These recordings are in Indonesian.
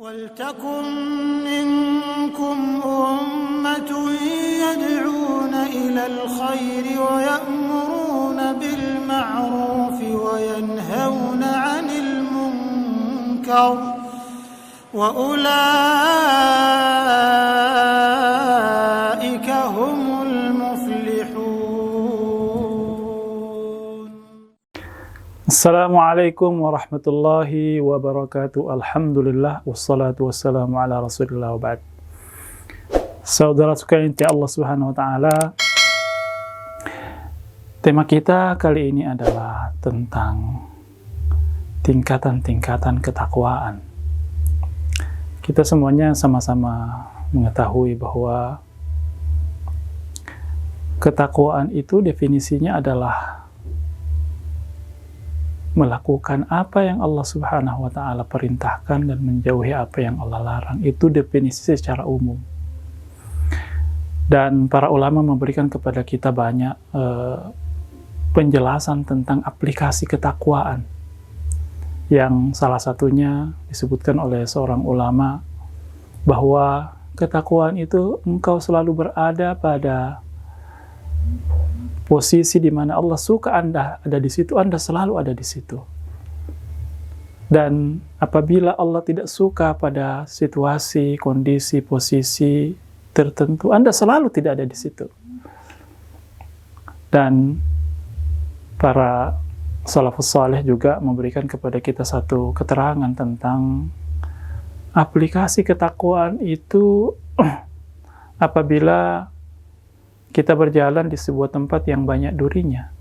وَلْتَكُنْ مِنْكُمْ أُمَّةٌ يَدْعُونَ إِلَى الْخَيْرِ وَيَأْمُرُونَ بِالْمَعْرُوفِ وَيَنْهَوْنَ عَنِ الْمُنْكَرِ وَأُولَئِكَ هُمُ الْمُفْلِحُونَ. Assalamualaikum warahmatullahi wabarakatuh. Alhamdulillah wassalatu wassalamu ala Rasulillah wa ba'd. Saudara sekalian Allah Subhanahu wa taala, tema kita kali ini adalah tentang tingkatan-tingkatan ketakwaan. Kita semuanya sama-sama mengetahui bahwa ketakwaan itu definisinya adalah melakukan apa yang Allah Subhanahu wa taala perintahkan dan menjauhi apa yang Allah larang. Itu definisi secara umum. Dan para ulama memberikan kepada kita banyak penjelasan tentang aplikasi ketakwaan. Yang salah satunya disebutkan oleh seorang ulama bahwa ketakwaan itu engkau selalu berada pada posisi di mana Allah suka Anda ada di situ, Anda selalu ada di situ. Dan apabila Allah tidak suka pada situasi, kondisi, posisi tertentu, Anda selalu tidak ada di situ. Dan para salafus saleh juga memberikan kepada kita satu keterangan tentang aplikasi ketakwaan itu apabila kita berjalan di sebuah tempat yang banyak durinya.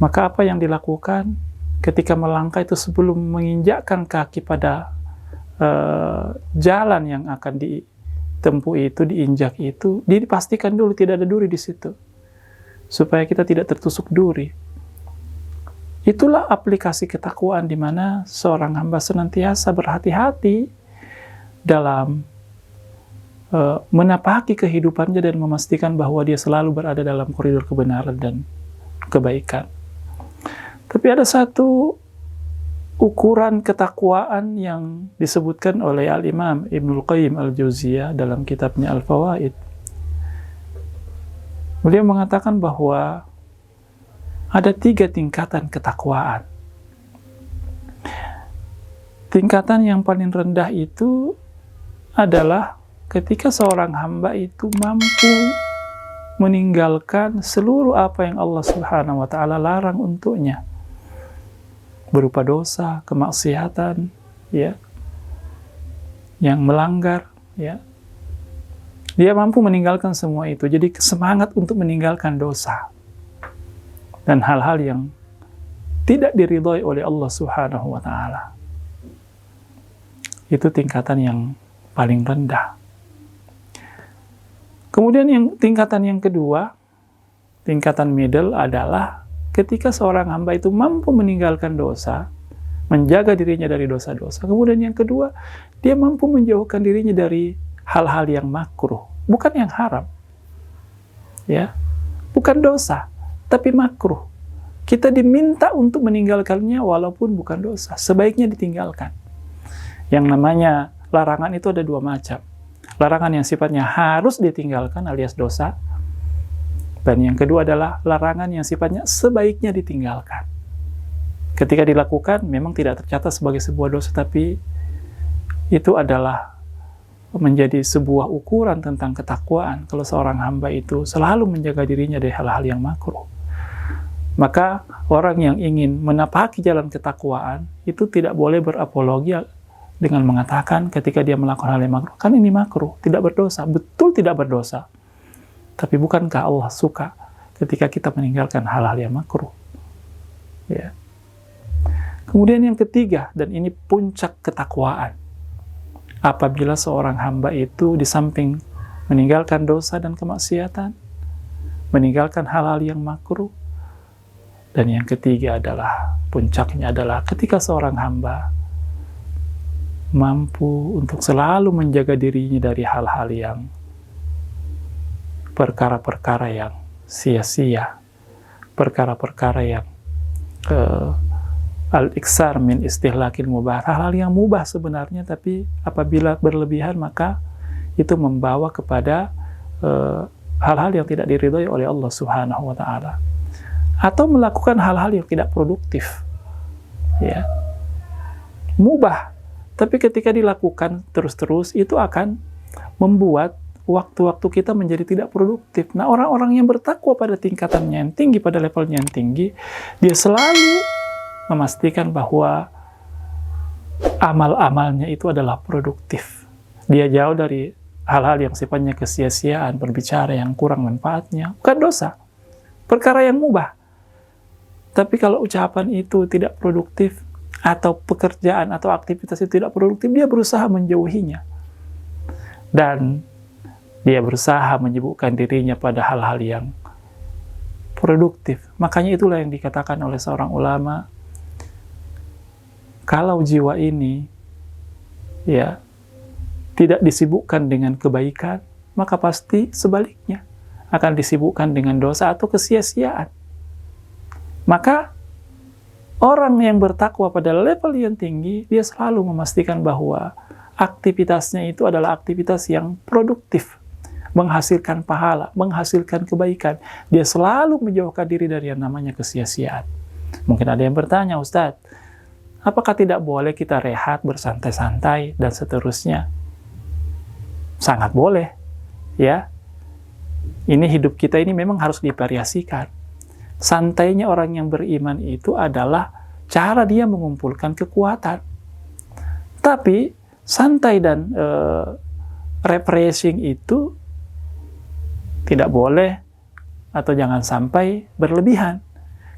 Maka apa yang dilakukan ketika melangkah itu sebelum menginjakkan kaki pada jalan yang akan ditempuh itu, diinjak itu, dipastikan dulu tidak ada duri di situ. Supaya kita tidak tertusuk duri. Itulah aplikasi ketakwaan di mana seorang hamba senantiasa berhati-hati dalam menapaki kehidupannya dan memastikan bahwa dia selalu berada dalam koridor kebenaran dan kebaikan. Tapi ada satu ukuran ketakwaan yang disebutkan oleh Al-Imam Ibnul Qayyim Al-Jauziyah dalam kitabnya Al-Fawaid. Beliau mengatakan bahwa ada 3 tingkatan ketakwaan. Tingkatan yang paling rendah itu adalah ketika seorang hamba itu mampu meninggalkan seluruh apa yang Allah Subhanahu wa taala larang untuknya, berupa dosa, kemaksiatan, ya, yang melanggar, ya. Dia mampu meninggalkan semua itu. Jadi semangat untuk meninggalkan dosa dan hal-hal yang tidak diridhai oleh Allah Subhanahu wa taala. Itu tingkatan yang paling rendah. Kemudian tingkatan yang kedua, tingkatan middle adalah ketika seorang hamba itu mampu meninggalkan dosa, menjaga dirinya dari dosa-dosa. Kemudian yang kedua, dia mampu menjauhkan dirinya dari hal-hal yang makruh, bukan yang haram. Ya. Bukan dosa, tapi makruh. Kita diminta untuk meninggalkannya walaupun bukan dosa, sebaiknya ditinggalkan. Yang namanya larangan itu ada 2 macam. Larangan yang sifatnya harus ditinggalkan alias dosa, dan yang kedua adalah larangan yang sifatnya sebaiknya ditinggalkan. Ketika dilakukan memang tidak tercatat sebagai sebuah dosa, tapi itu adalah menjadi sebuah ukuran tentang ketakwaan. Kalau seorang hamba itu selalu menjaga dirinya dari hal-hal yang makruh, maka orang yang ingin menapaki jalan ketakwaan itu tidak boleh berapologi dengan mengatakan ketika dia melakukan hal yang makruh, kan ini makruh, tidak berdosa. Betul tidak berdosa. Tapi bukankah Allah suka ketika kita meninggalkan hal-hal yang makruh? Ya. Kemudian yang ketiga, dan ini puncak ketakwaan. Apabila seorang hamba itu di samping meninggalkan dosa dan kemaksiatan, meninggalkan hal-hal yang makruh, dan yang ketiga adalah, puncaknya adalah ketika seorang hamba mampu untuk selalu menjaga dirinya dari hal-hal yang perkara-perkara yang sia-sia, perkara-perkara yang al-iksar min istihlakil mubah, hal-hal yang mubah sebenarnya, tapi apabila berlebihan maka itu membawa kepada hal-hal yang tidak diridhoi oleh Allah Subhanahu wa taala. Atau melakukan hal-hal yang tidak produktif. Ya. Mubah, tapi ketika dilakukan terus-terus itu akan membuat waktu-waktu kita menjadi tidak produktif. Nah, orang-orang yang bertakwa pada tingkatannya yang tinggi, pada levelnya yang tinggi, dia selalu memastikan bahwa amal-amalnya itu adalah produktif. Dia jauh dari hal-hal yang sifatnya kesia-siaan, berbicara yang kurang manfaatnya, bukan dosa, perkara yang mubah. Tapi kalau ucapan itu tidak produktif, atau pekerjaan atau aktivitas itu tidak produktif, dia berusaha menjauhinya. Dan dia berusaha menyibukkan dirinya pada hal-hal yang produktif. Makanya itulah yang dikatakan oleh seorang ulama, kalau jiwa ini ya tidak disibukkan dengan kebaikan, maka pasti sebaliknya akan disibukkan dengan dosa atau kesia-siaan. Maka orang yang bertakwa pada level yang tinggi, dia selalu memastikan bahwa aktivitasnya itu adalah aktivitas yang produktif, menghasilkan pahala, menghasilkan kebaikan. Dia selalu menjauhkan diri dari yang namanya kesia-siaan. Mungkin ada yang bertanya, Ustadz, apakah tidak boleh kita rehat, bersantai-santai, dan seterusnya? Sangat boleh, ya. Ini hidup kita ini memang harus divariasikan. Santainya orang yang beriman itu adalah cara dia mengumpulkan kekuatan. Tapi santai dan refreshing itu tidak boleh atau jangan sampai berlebihan.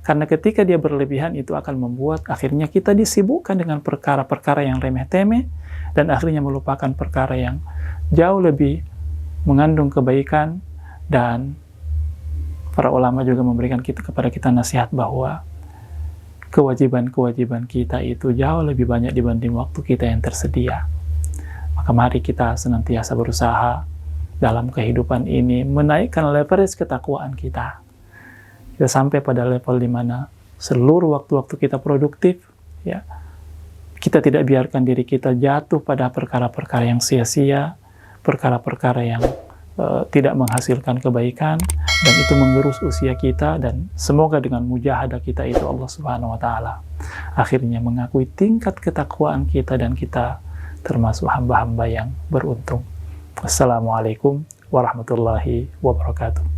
Karena ketika dia berlebihan itu akan membuat akhirnya kita disibukkan dengan perkara-perkara yang remeh-temeh dan akhirnya melupakan perkara yang jauh lebih mengandung kebaikan. Dan para ulama juga memberikan kepada kita nasihat bahwa kewajiban-kewajiban kita itu jauh lebih banyak dibanding waktu kita yang tersedia. Maka mari kita senantiasa berusaha dalam kehidupan ini menaikkan leverage ketakwaan kita. Kita sampai pada level di mana seluruh waktu-waktu kita produktif, ya. Kita tidak biarkan diri kita jatuh pada perkara-perkara yang sia-sia, perkara-perkara yang tidak menghasilkan kebaikan, dan itu menggerus usia kita, dan semoga dengan mujahadah kita itu Allah Subhanahu wa taala akhirnya mengakui tingkat ketakwaan kita dan kita termasuk hamba-hamba yang beruntung. Assalamualaikum warahmatullahi wabarakatuh.